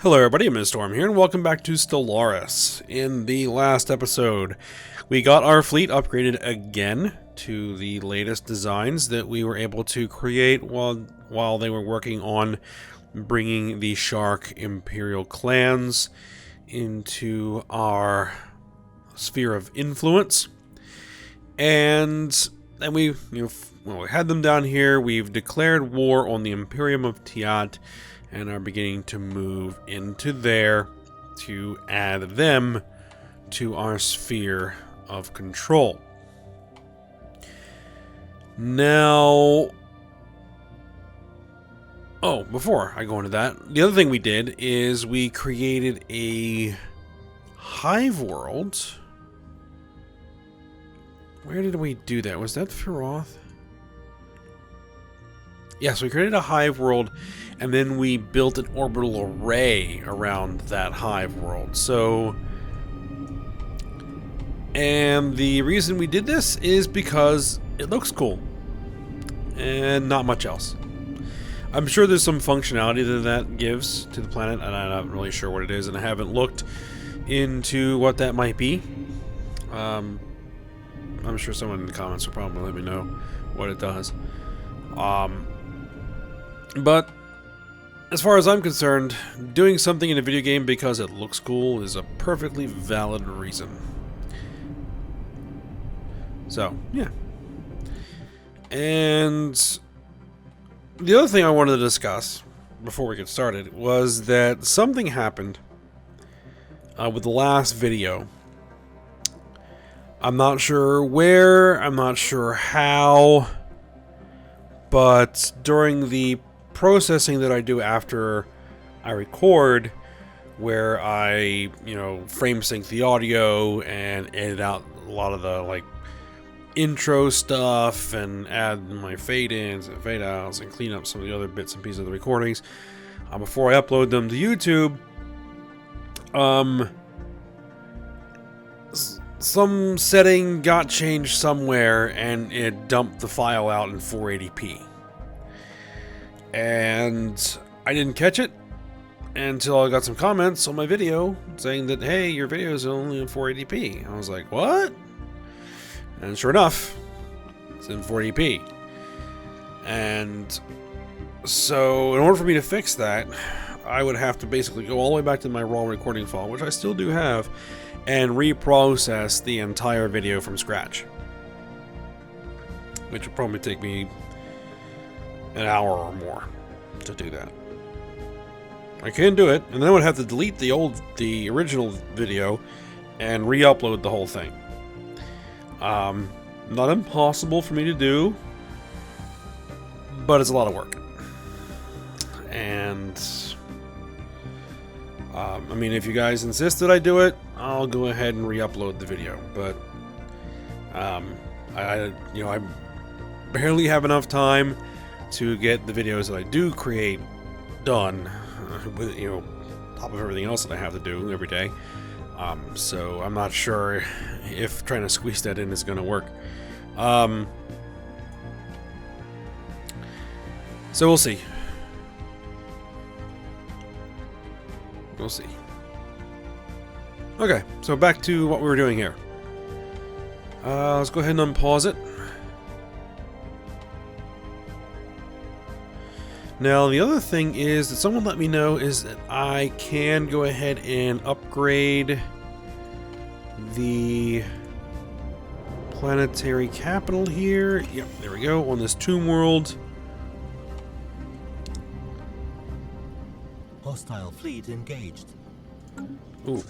Hello everybody, I'm Storm here, and welcome back to Stellaris. In the last episode, we got our fleet upgraded again to the latest designs that we were able to create while they were working on bringing the Shark Imperial clans into our sphere of influence. And then we had them down here. We've declared war on the Imperium of Tiat and are beginning to move into there to add them to our sphere of control. Now, before I go into that, the other thing we did is we created a Hive World. Where did we do that? Was that Feroth? Yeah, so we created a Hive World, and then we built an orbital array around that Hive World. So, and the reason we did this is because it looks cool, and not much else. I'm sure there's some functionality that gives to the planet, and I'm not really sure what it is, and I haven't looked into what that might be. I'm sure someone in the comments will probably let me know what it does. But as far as I'm concerned, doing something in a video game because it looks cool is a perfectly valid reason. So, yeah. And the other thing I wanted to discuss before we get started was that something happened with the last video. I'm not sure where, I'm not sure how, but during the processing that I do after I record, where I, frame sync the audio and edit out a lot of the, intro stuff and add my fade-ins and fade-outs and clean up some of the other bits and pieces of the recordings, before I upload them to YouTube, some setting got changed somewhere and it dumped the file out in 480p. And I didn't catch it until I got some comments on my video saying that, hey, your video is only in 480p. I was like, what? And sure enough, it's in 480p. And so in order for me to fix that, I would have to basically go all the way back to my raw recording file, which I still do have, and reprocess the entire video from scratch, which would probably take me an hour or more to do that. I can do it, and then I would have to delete the original video and re-upload the whole thing. Not impossible for me to do, but it's a lot of work. And I mean, if you guys insist that I do it, I'll go ahead and re-upload the video. But I barely have enough time to get the videos that I do create done, with top of everything else that I have to do every day. So I'm not sure if trying to squeeze that in is going to work. So we'll see. We'll see. Okay, so back to what we were doing here. Let's go ahead and unpause it. Now, the other thing is that someone let me know is that I can go ahead and upgrade the planetary capital here. Yep, there we go, on this tomb world. Hostile fleet engaged. Ooh.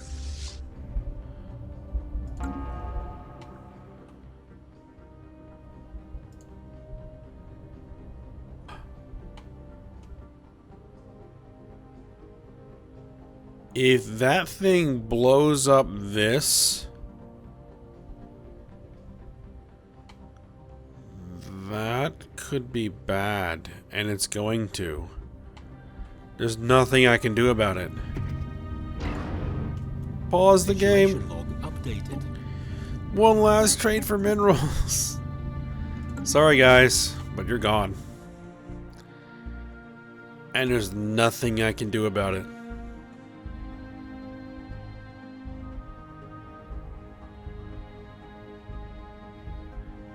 If that thing blows up this, that could be bad, and it's going to. There's nothing I can do about it. Pause the game. Log updated. One last trade for minerals. Sorry guys, but you're gone. And there's nothing I can do about it.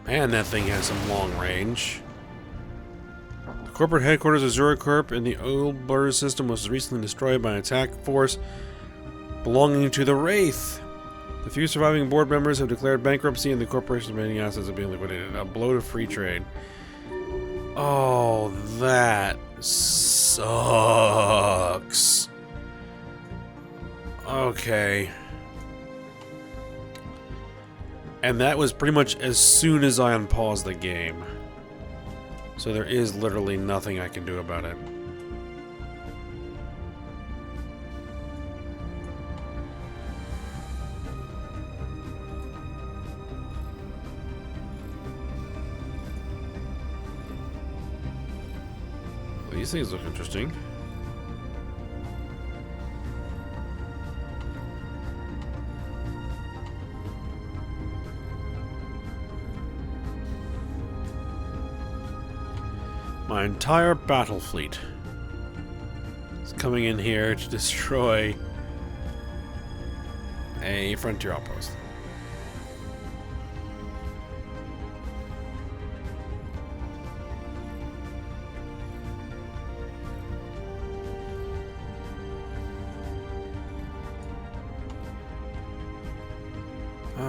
And that thing has some long range. The corporate headquarters of Zuracorp in the Emblems system was recently destroyed by an attack force belonging to the Wraith. The few surviving board members have declared bankruptcy and the corporation's remaining assets are being liquidated. A blow to free trade. Oh, that sucks. Okay. And that was pretty much as soon as I unpaused the game. So there is literally nothing I can do about it. These things look interesting. My entire battle fleet is coming in here to destroy a frontier outpost.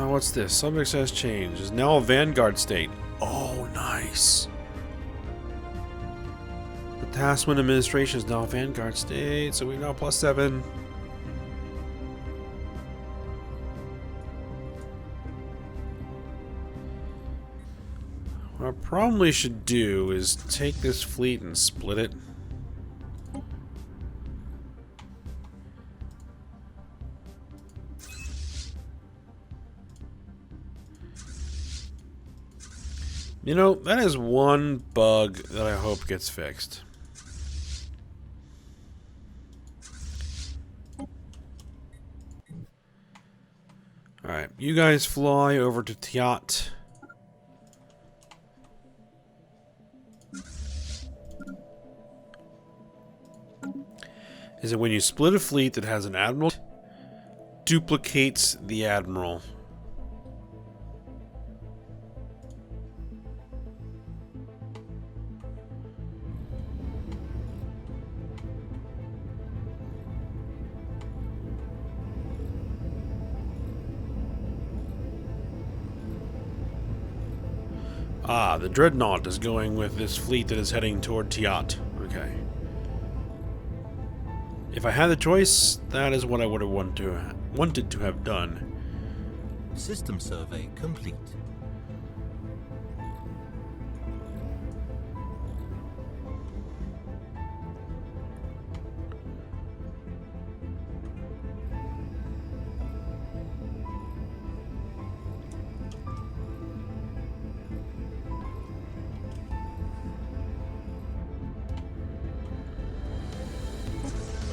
What's this? Subject has changed. Is now a vanguard state. Oh, nice. The Taskman administration is now a vanguard state, so we now +7. What I probably should do is take this fleet and split it. You know, that is one bug that I hope gets fixed. Alright, you guys fly over to Tiat. Is it when you split a fleet that has an admiral, duplicates the admiral? Ah, the Dreadnought is going with this fleet that is heading toward Tiat. Okay. If I had the choice, that is what I would have wanted to have done. System survey complete.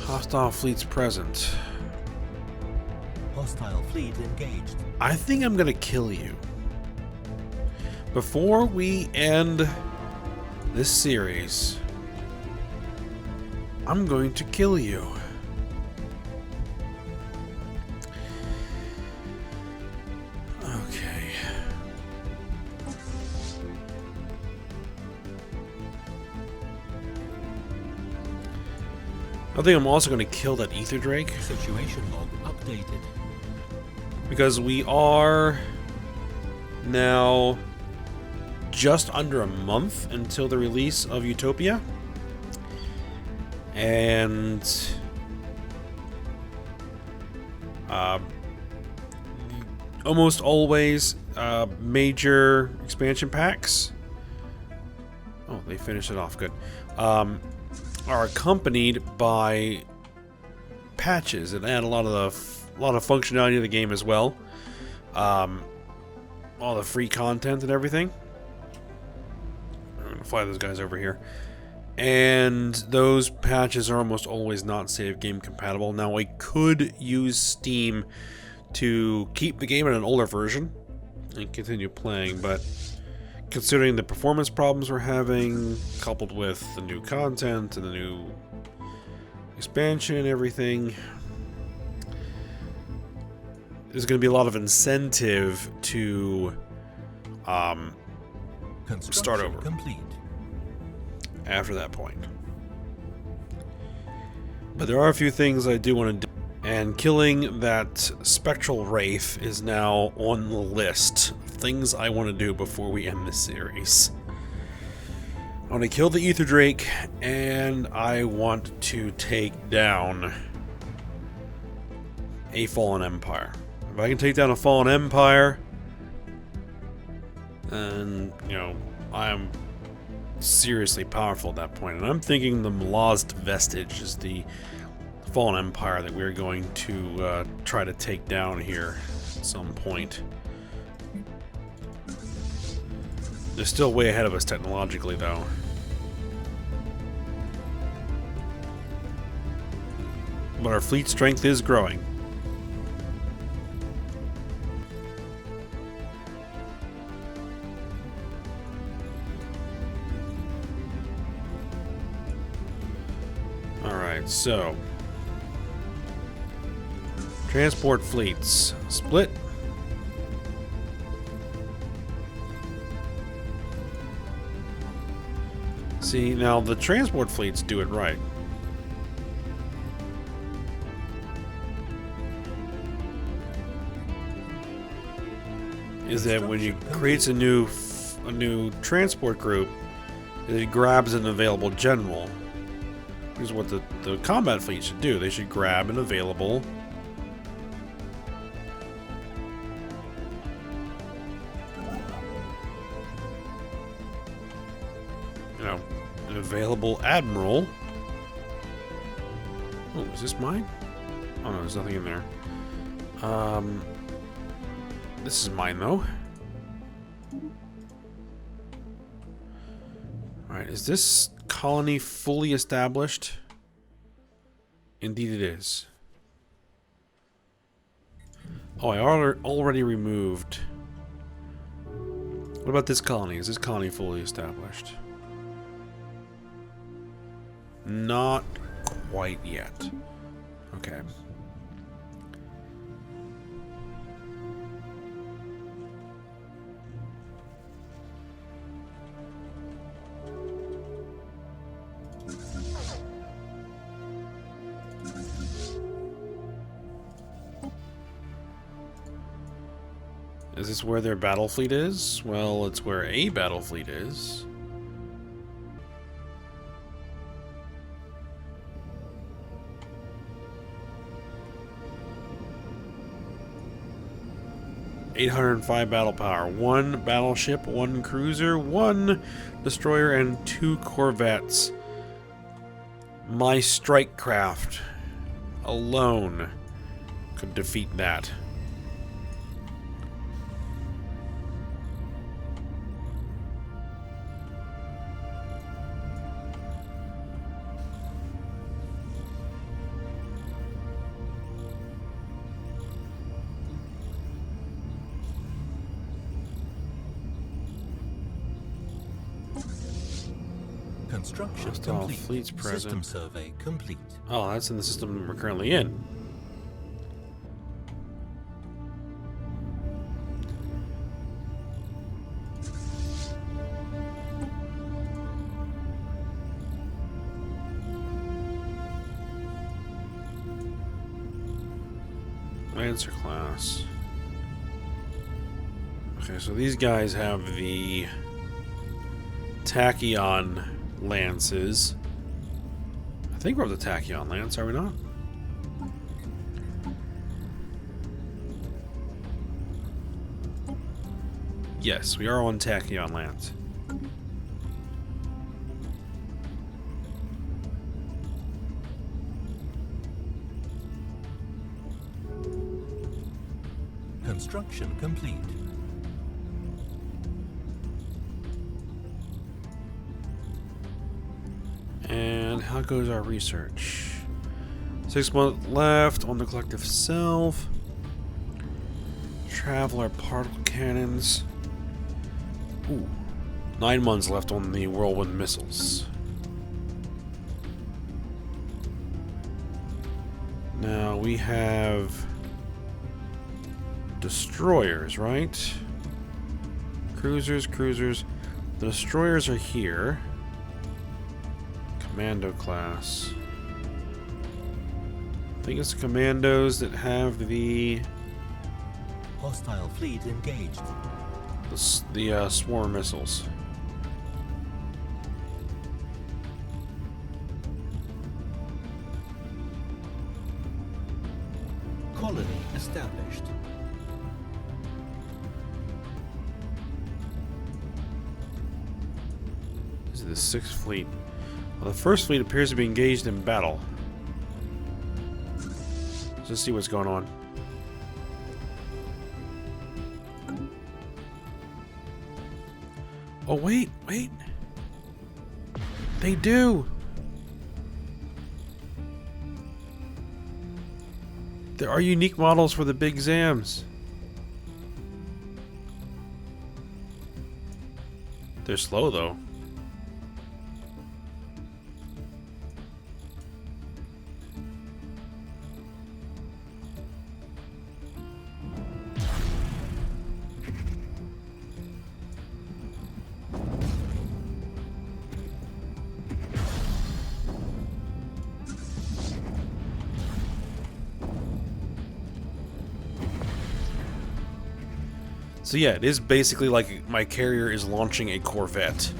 Hostile fleets present. Hostile fleet engaged. I think I'm gonna kill you. Before we end this series, I'm going to kill you. Okay. I think I'm also going to kill that Ether Drake. Situation log updated. Because we are now just under a month until the release of Utopia. And almost always major expansion packs. Oh, they finished it off good. Are accompanied by patches that add a lot of functionality to the game as well. All the free content and everything. I'm gonna fly those guys over here. And those patches are almost always not save game compatible. Now I could use Steam to keep the game in an older version and continue playing, but considering the performance problems we're having, coupled with the new content and the new expansion and everything, there's going to be a lot of incentive to start over Complete. after that point. But there are a few things I do want to do, and killing that spectral wraith is now on the list of things I want to do before we end this series. I want to kill the Ether Drake, and I want to take down a fallen empire. If I can take down a fallen empire, then, you know, I'm seriously powerful at that point. And I'm thinking the Lost Vestige is the fallen empire that we're going to try to take down here at some point. They're still way ahead of us technologically, though. But our fleet strength is growing. Alright, so transport fleets. Split. See, now the transport fleets do it right. Is that when you creates a new transport group, it grabs an available general. Here's what the combat fleet should do. They should grab an available an available admiral. Oh, is this mine? Oh no, there's nothing in there. This is mine though. Alright, is this colony fully established? Indeed it is. Oh, I already removed. What about this colony? Is this colony fully established? Not quite yet. Okay. Is this where their battle fleet is? Well, it's where a battle fleet is. .805 battle power. 1 battleship, 1 cruiser, 1 destroyer, and 2 corvettes. My strike craft alone could defeat that. Construction Hostile complete. fleets present. System survey complete. Oh, that's in the system we're currently in. Lancer class. Okay, so these guys have the Tachyon lances. I think we're up the Tachyon lance, are we not? Yes, we are on Tachyon lance. Construction complete. And how goes our research? 6 months left on the collective self. Traveler particle cannons. Ooh. 9 months left on the whirlwind missiles. Now we have destroyers, right? Cruisers. The destroyers are here. Commando class. I think it's commandos that have the Hostile fleet engaged. swarm missiles. Colony established. This is the 6th fleet. Well, the 1st fleet appears to be engaged in battle. Let's see what's going on. Oh, wait. They do! There are unique models for the big Zams. They're slow, though. So yeah, it is basically like my carrier is launching a Corvette.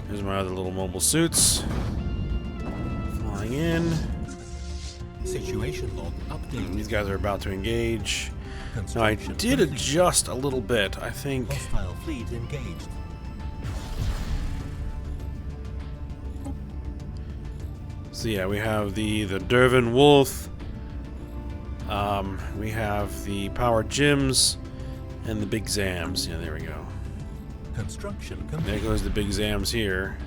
Here's my other little mobile suits. Flying in. Situation log updated. These guys are about to engage. Now, I did adjust a little bit, I think. Hostile fleet engaged. So yeah, we have the Dervin Wolf. We have the Power Gyms and the Big Zams. Yeah, there we go. Construction There complete. goes the Big Zams here.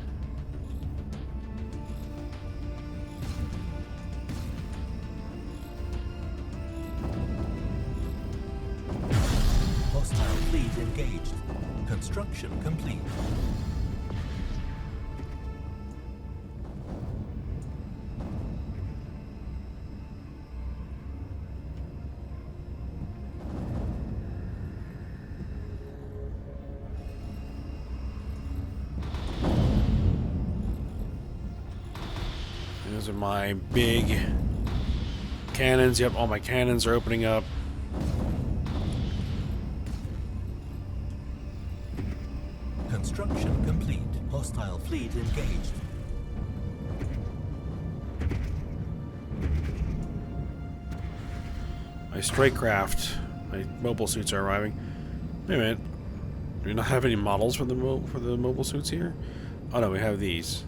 Hostile fleet engaged. Construction complete. Those are my big cannons. Yep, all my cannons are opening up. Construction complete. Hostile fleet engaged. My strike craft, my mobile suits are arriving. Wait a minute. Do we not have any models for the mobile suits here? Oh no, we have these.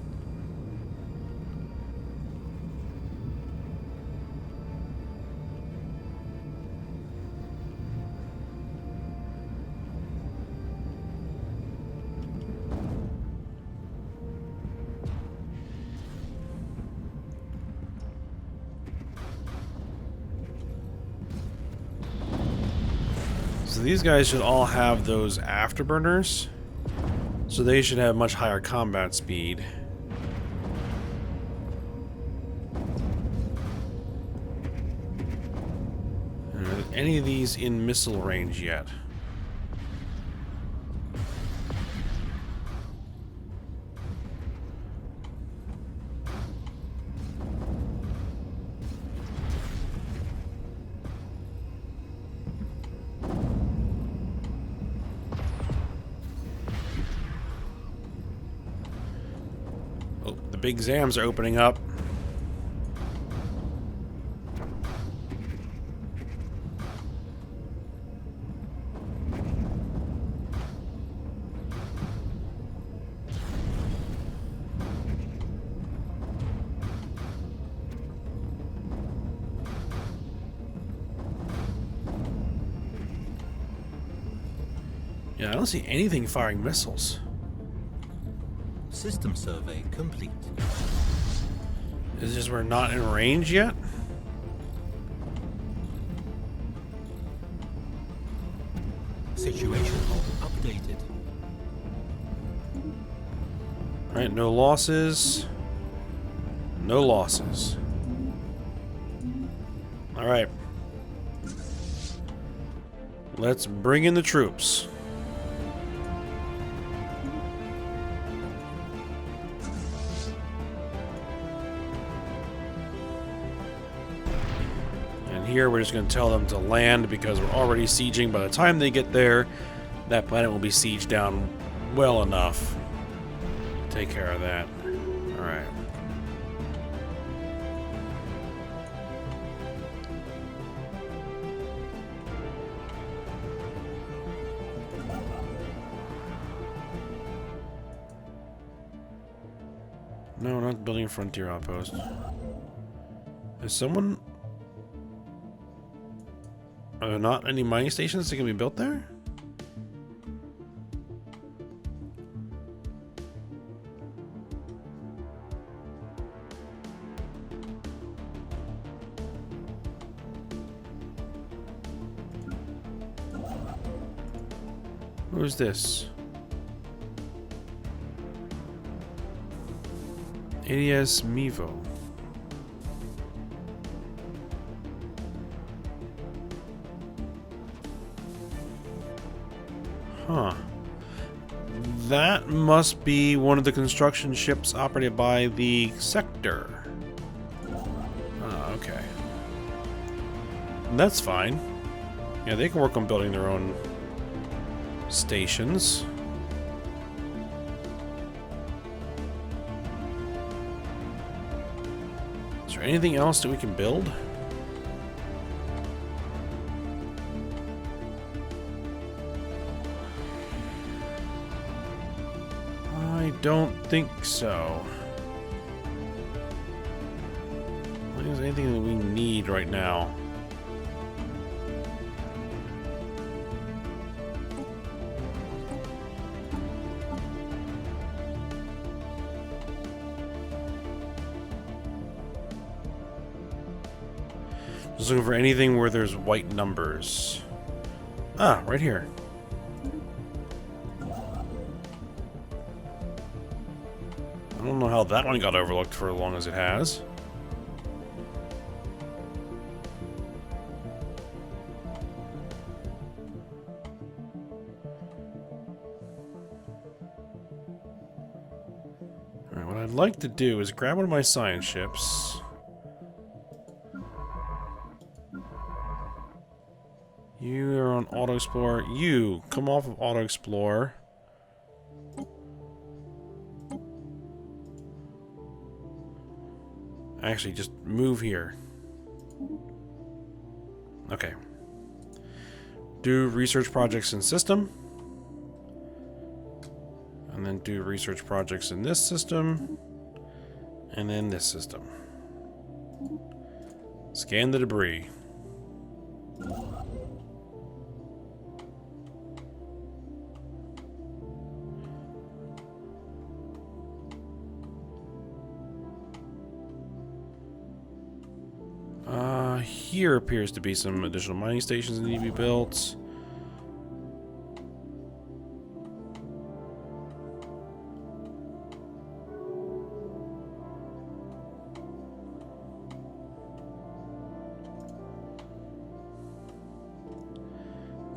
So these guys should all have those afterburners. So they should have much higher combat speed. Are any of these in missile range yet? Oh, the big Zams are opening up. Yeah, I don't see anything firing missiles. System survey complete. Is it just we're not in range yet? Situation log updated. Alright, no losses. No losses. Alright. Let's bring in the troops. And here we're just going to tell them to land because we're already sieging. By the time they get there, that planet will be sieged down well enough. Take care of that. Alright. No, not building a frontier outpost. Is someone... Are there not any mining stations that can be built there? Who's this? ADS Mevo. Huh. That must be one of the construction ships operated by the sector. Ah, okay. That's fine. Yeah, they can work on building their own stations. Is there anything else that we can build? I don't think so. I don't think there's anything that we need right now. Just looking for anything where there's white numbers. Ah, right here. I don't know how that one got overlooked for as long as it has. Alright, what I'd like to do is grab one of my science ships. You are on Auto Explorer. You come off of Auto Explorer. Actually, just move here. Okay. Do research projects in system. And then do research projects in this system. And then this system. Scan the debris. Here appears to be some additional mining stations that need to be built.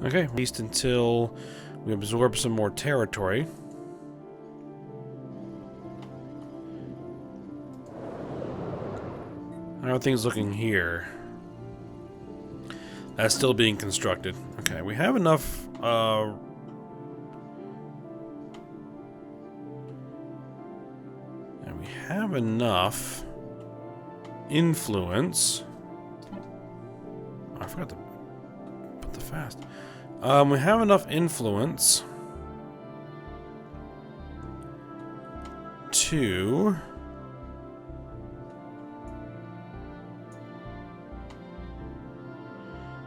Okay, at least until we absorb some more territory. How are things looking here? That's still being constructed. Okay, we have enough, and we have enough influence. Oh, I forgot to put the fast. We have enough influence to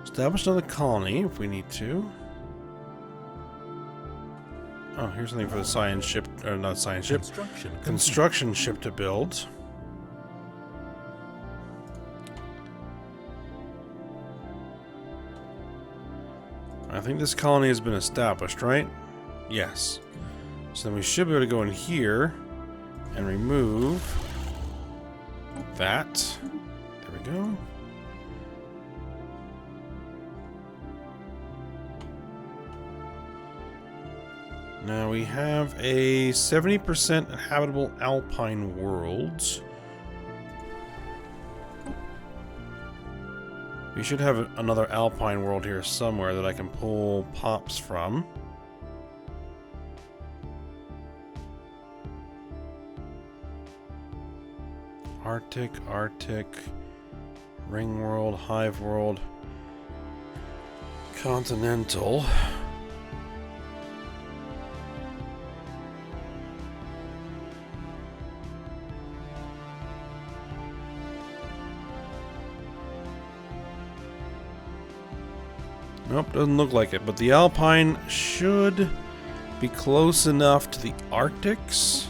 establish another colony if we need to. Oh, here's something for the science ship, or not science ship, construction ship to build. I think this colony has been established, right? Yes. So then we should be able to go in here and remove that. There we go. Now we have a 70% habitable Alpine World. We should have another Alpine World here somewhere that I can pull pops from. Arctic, Ring World, Hive World, Continental. Nope, doesn't look like it, but the Alpine should be close enough to the Arctics.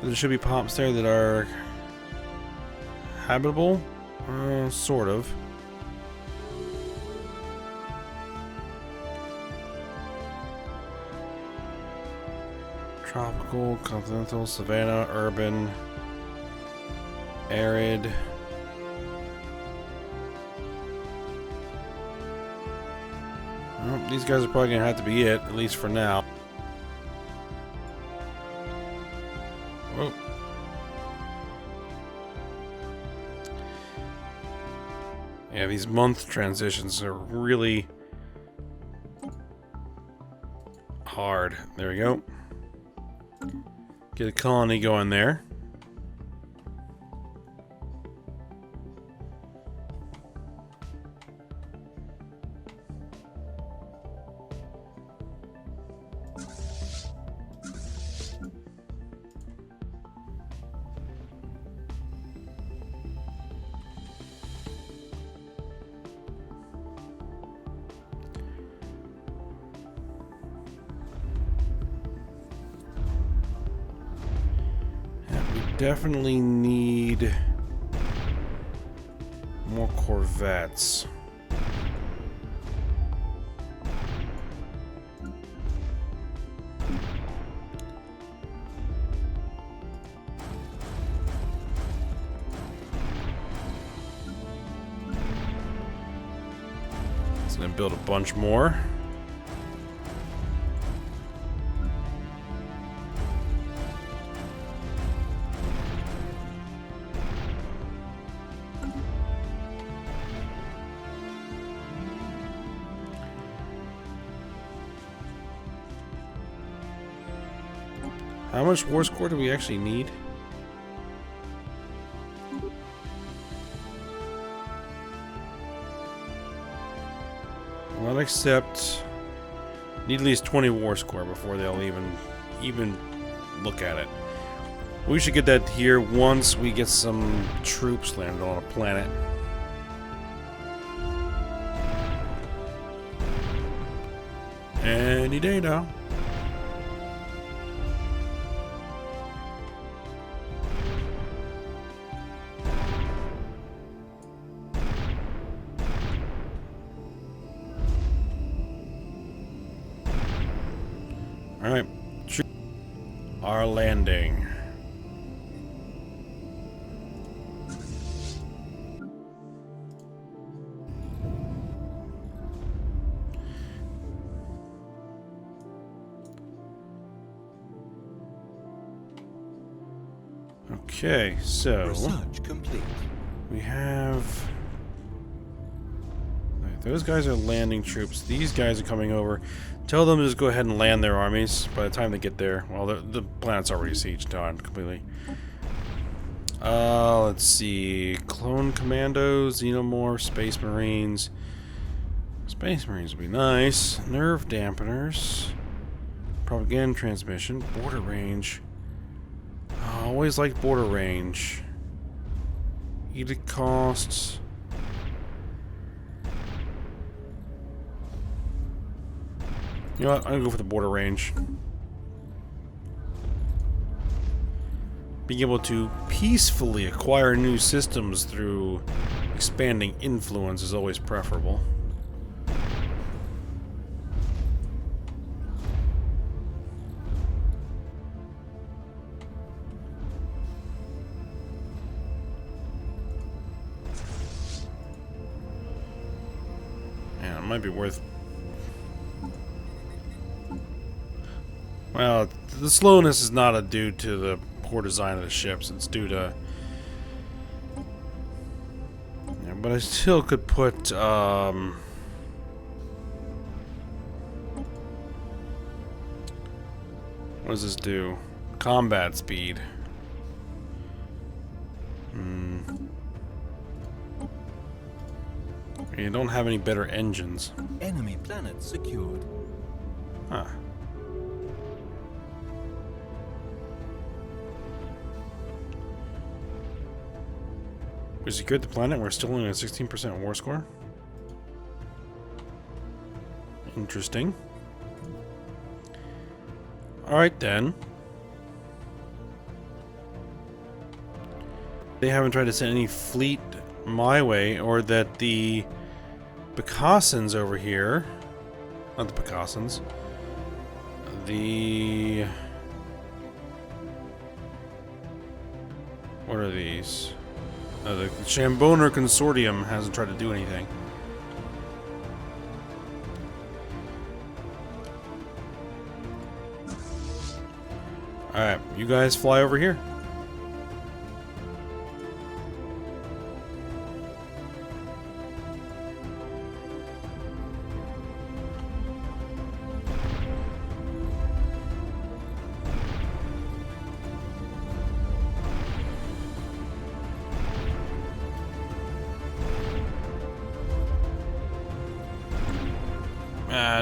There should be pops there that are habitable, sort of. Tropical, continental, savanna, urban, arid. Well, these guys are probably going to have to be it, at least for now. Whoa. Yeah, these month transitions are really hard. There we go. Get a colony going there. Definitely need more corvettes. It's gonna build a bunch more. How much war score do we actually need? Well, except need at least 20 war score before they'll even look at it. We should get that here once we get some troops landed on a planet. Any day now. Alright, our landing. Okay, so Research complete. We have those guys are landing troops. These guys are coming over. Tell them to just go ahead and land their armies. By the time they get there, well, the planet's already sieged on completely. Let's see. Clone Commandos, Xenomorph, Space Marines. Space Marines would be nice. Nerve Dampeners. Propaganda Transmission. Border Range. I always liked Border Range. Edict Costs. You know what? I'm gonna go for the Border Range. Being able to peacefully acquire new systems through expanding influence is always preferable. It might be worth... Well, the slowness is not due to the poor design of the ships. It's due to... Yeah, but I still could put, what does this do? Combat speed. You don't have any better engines. Enemy planet secured. Huh. We secured the planet. We're still only at a 16% war score. Interesting. Alright then. They haven't tried to send any fleet my way, or that the Picassans over here, not the Picassans, the... What are these? The Shamboner Consortium hasn't tried to do anything. Alright, you guys fly over here.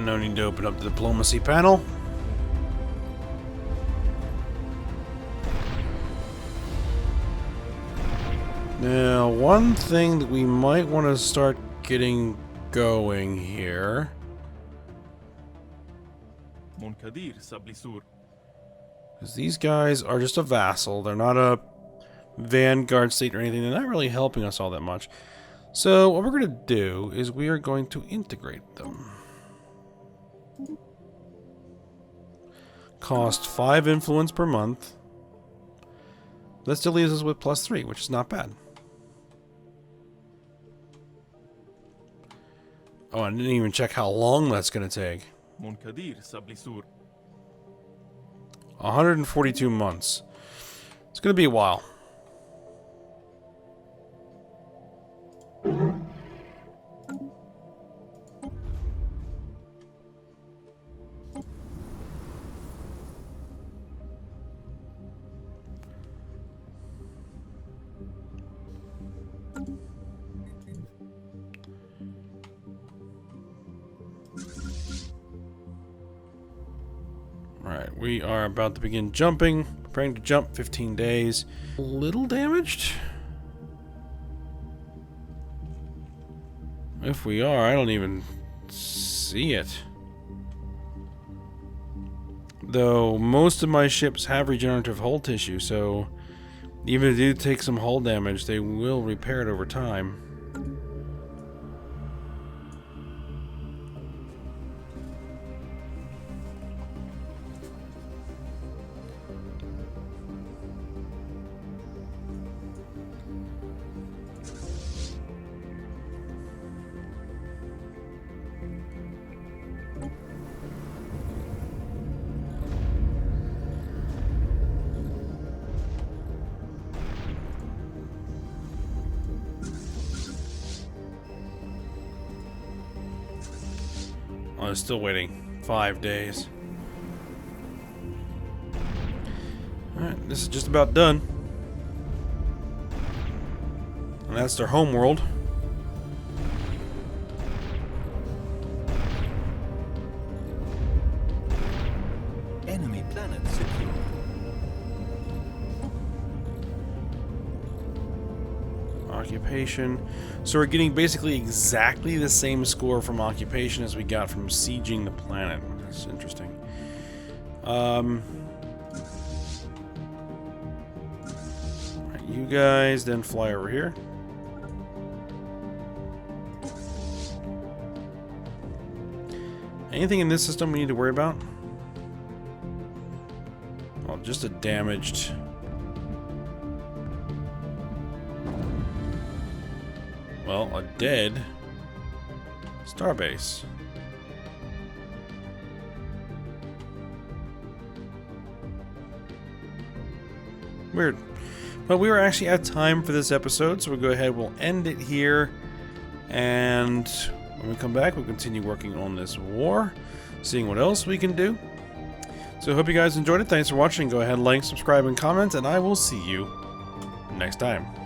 No need to open up the diplomacy panel. Now, one thing that we might want to start getting going here. Because these guys are just a vassal. They're not a vanguard state or anything. They're not really helping us all that much. So, what we're going to do is we are going to integrate them. Cost 5 influence per month. That still leaves us with +3, which is not bad. Oh, I didn't even check how long that's going to take. 142 months. It's going to be a while. Alright, we are about to begin jumping. Preparing to jump, 15 days. A little damaged? If we are, I don't even see it. Though, most of my ships have regenerative hull tissue, so even if they do take some hull damage, they will repair it over time. I'm still waiting 5 days. Alright, this is just about done. And that's their home world. Enemy planet secured. Occupation. So we're getting basically exactly the same score from occupation as we got from sieging the planet. That's interesting. You guys then fly over here. Anything in this system we need to worry about? Oh, just a damaged... Well, a dead Starbase. Weird. But we were actually at time for this episode, so we'll go ahead, we'll end it here. And when we come back, we'll continue working on this war, seeing what else we can do. So I hope you guys enjoyed it. Thanks for watching. Go ahead, like, subscribe, and comment, and I will see you next time.